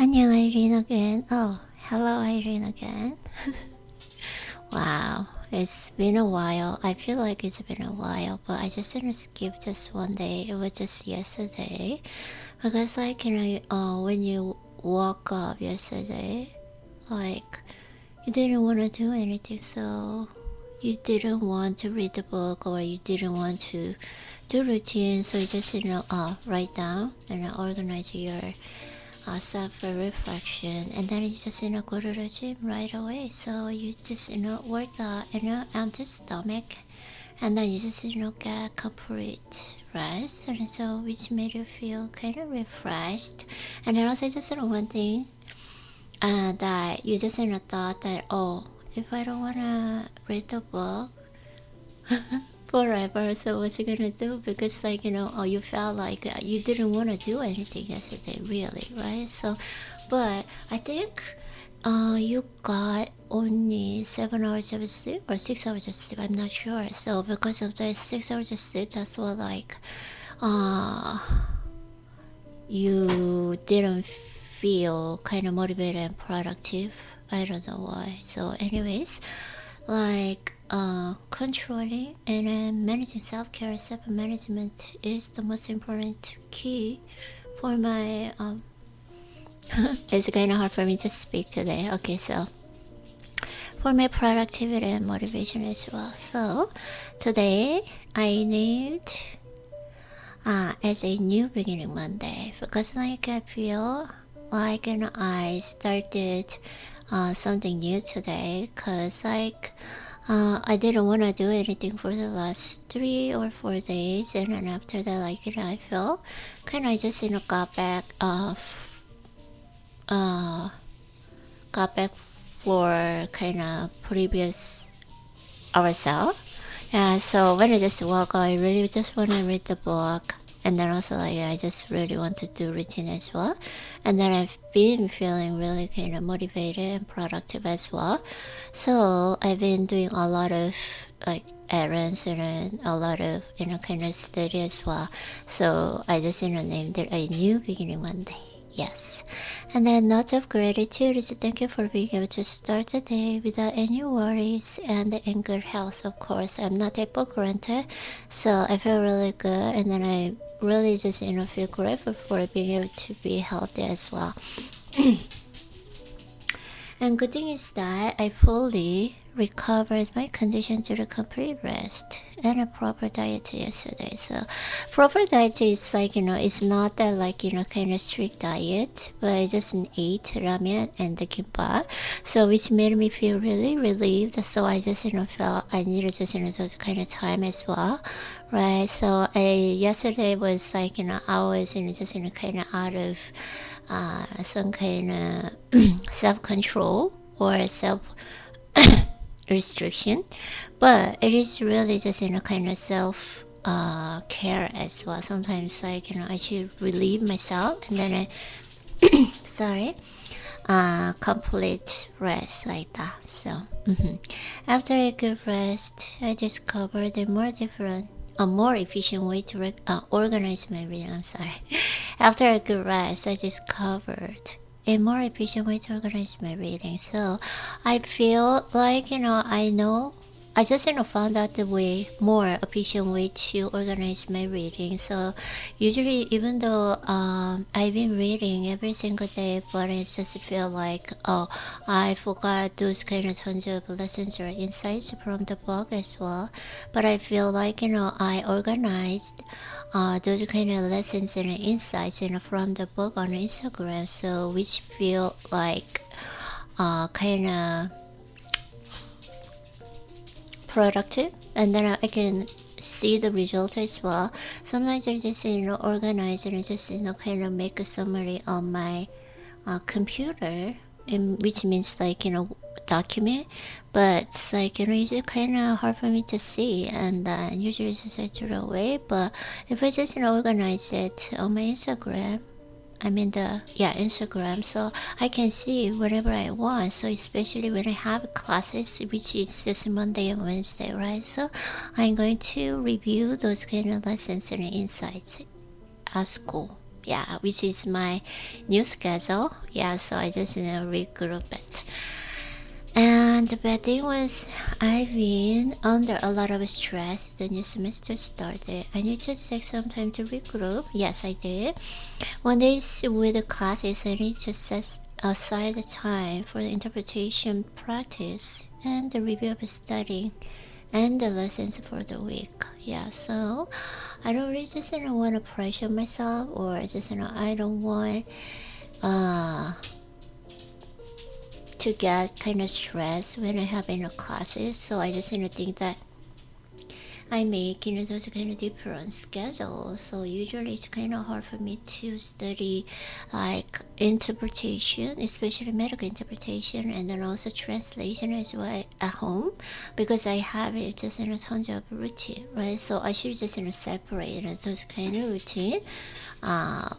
안녕, Irene again. Oh, hello, Irene again. Wow, it's been a while. I feel like it's been a while, but I just didn't skip just one day. It was just yesterday. Because, when you woke up yesterday, like, you didn't want to do anything, so you didn't want to read the book or you didn't want to do routine, so you just, write down and organize your stuff for reflection, and then you just go to the gym right away. So you just work out empty stomach, and then you just get complete rest, and so which made you feel kind of refreshed. And then also just one thing that you just thought that, oh, if I don't wanna read the book forever, so what you gonna do? Because you felt like you didn't want to do anything yesterday, really, right? So, but I think you got only 7 hours of sleep or 6 hours of sleep, I'm not sure. So because of the 6 hours of sleep, that's what you didn't feel kind of motivated and productive. I don't know why. So anyways, controlling and managing self-care, self-management is the most important key for my it's kind of hard for me to speak today. Okay, so for my productivity and motivation as well. So today I need as a new beginning Monday, because I feel like I started something new today, because I didn't want to do anything for the last 3 or 4 days, and then after that, I felt kind of just got back for kind of previous ourselves. Yeah, so when I just walk, I really just want to read the book. And then also I just really want to do routine as well. And then I've been feeling really kind of motivated and productive as well. So I've been doing a lot of errands and a lot of kind of study as well. So I just named it a new beginning Monday. Yes. And then note of gratitude is thank you for being able to start the day without any worries and in good health, of course. I'm not take for granted, so I feel really good, and then I really just feel grateful for being able to be healthy as well. And good thing is that I fully recovered my condition to the complete rest and a proper diet yesterday. So proper diet is it's not that kind of strict diet, but I just ate ramen and the kimbap, so which made me feel really relieved. So I just felt I needed just those kind of time as well, right? So yesterday was I was just kind of out of some kind of self-control or self restriction, but it is really just kind of self care as well. Sometimes I should relieve myself, and then I complete rest like that. So after a good rest, I discovered a more efficient way to organize my reading. I'm sorry. After a good rest, I discovered a more efficient way to organize my reading. So I feel like I just found out the more efficient way to organize my reading. So usually, even though I've been reading every single day, but I just feel like, oh, I forgot those kind of tons of lessons or insights from the book as well. But I feel like I organized those kind of lessons and insights from the book on Instagram, so which feel like kind of productive, and then I can see the result as well. Sometimes I just organize and I just kind of make a summary on my computer, which means document, but it's kind of hard for me to see, and usually just I throw it away. But if I just organize it on my Instagram, Instagram, so I can see whenever I want. So especially when I have classes, which is just Monday and Wednesday, right? So I'm going to review those kind of lessons and insights at school. Yeah, which is my new schedule. Yeah, so I just regroup it. And the bad thing was I've been under a lot of stress. The new semester started. I need to take some time to regroup. Yes, I did. One day with the classes, I need to set aside the time for the interpretation practice and the review of studying and the lessons for the week. Yeah, so I don't really just want to pressure myself, or just I don't want to get kind of stressed when I have classes. So I just think that I make those kind of different schedules. So usually it's kind of hard for me to study like interpretation, especially medical interpretation, and then also translation as well at home, because I have it just in a tons of routine, right? So I should just separate those kind of routine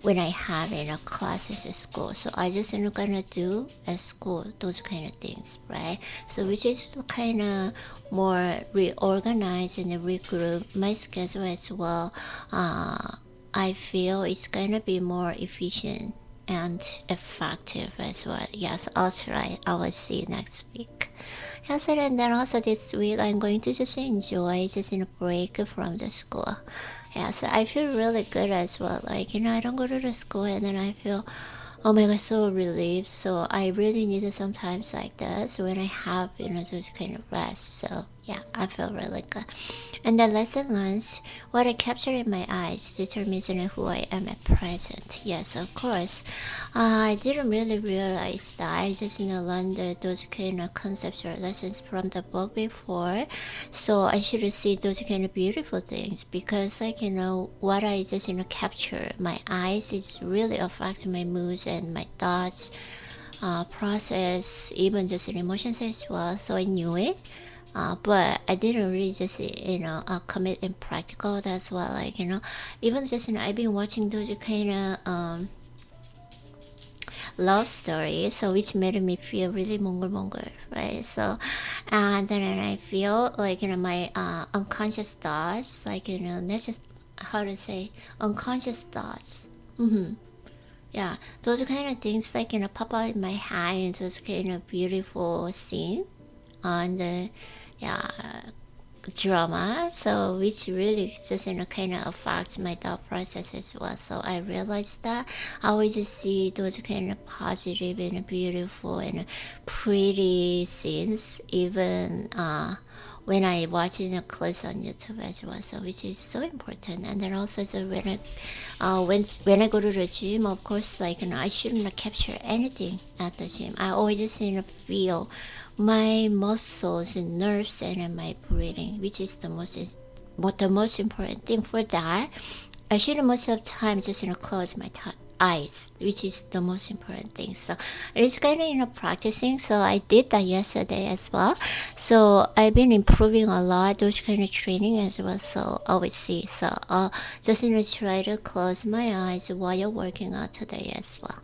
when I have classes at school. So I just gonna do at school those kind of things, right? So which is kind of more reorganize and regroup my schedule as well. I feel it's gonna be more efficient and effective as well. Yes, I'll try. I will see you next week. Yes, and then also this week I'm going to just enjoy just a break from the school. Yeah, so I feel really good as well. Like, I don't go to the school and then I feel, oh my god, so relieved. So I really need sometimes like this when I have, those kind of rest. So yeah, I feel really good. And the lesson learns, what I capture in my eyes determines who I am at present. Yes, of course. I didn't really realize that. I just learned those kind of concepts or lessons from the book before. So I should see those kind of beautiful things, because what I just capture my eyes, it really affects my moods and my thoughts, process, even just emotions as well. So I knew it. But I didn't really just commit in practical. That's why even just I've been watching those kind of love stories, so which made me feel really mongol, right? So and then I feel like my unconscious thoughts, like that's just how to say unconscious thoughts. Yeah, those kind of things like pop out in my head, and those kind of beautiful scene on the drama, so which really just kind of affects my thought process as well. So I realized that I would just see those kind of positive and beautiful and pretty scenes even when I watch clips on YouTube as well, so which is so important. And then also when I go to the gym, of course, I shouldn't capture anything at the gym. I always just feel my muscles and nerves and my breathing, which is the most important thing. For that, I should most of the time just close my eyes, which is the most important thing. So it's kind of practicing. So I did that yesterday as well. So I've been improving a lot those kind of training as well. So I will see. So I'll just try to close my eyes while you're working out today as well.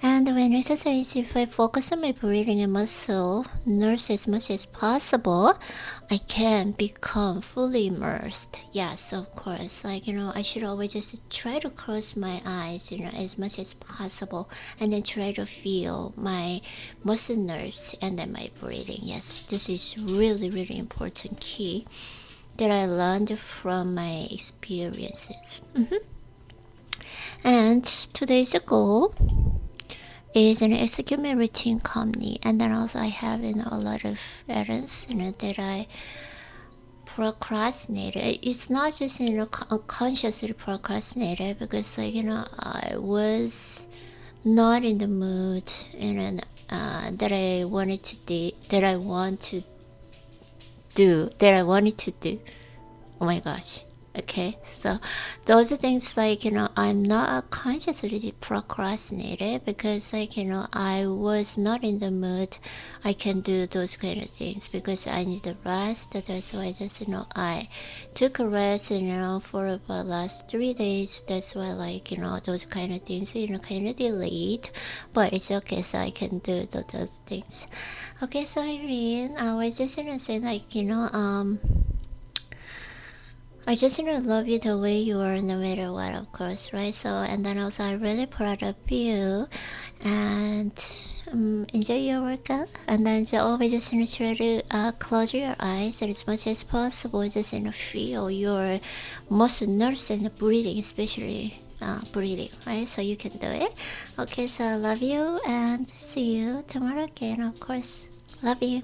And when exercise, if I focus on my breathing and muscle nerves as much as possible, I can become fully immersed. Yes, of course. I should always just try to close my eyes, as much as possible, and then try to feel my muscle nerves and then my breathing. Yes, this is really, really important key that I learned from my experiences. And today's goal is an execute my routine calmly, and then also I have a lot of errands that I procrastinated. It's not just unconsciously procrastinated, because I was not in the mood that I wanted to do. Oh my gosh. Okay, so those are things I'm not consciously procrastinated, because I was not in the mood. I can do those kind of things because I need the rest. That's why I took a rest for about last 3 days. That's why those kind of things kind of delayed, but it's okay. So I can do those things. Okay, so Irene, I was just saying I just love you the way you are no matter what, of course, right? So, and then also I'm really proud of you, and enjoy your workout. And then so always just try to close your eyes as much as possible. Just feel your muscles and breathing, especially breathing, right? So you can do it. Okay, so I love you and see you tomorrow again, of course. Love you.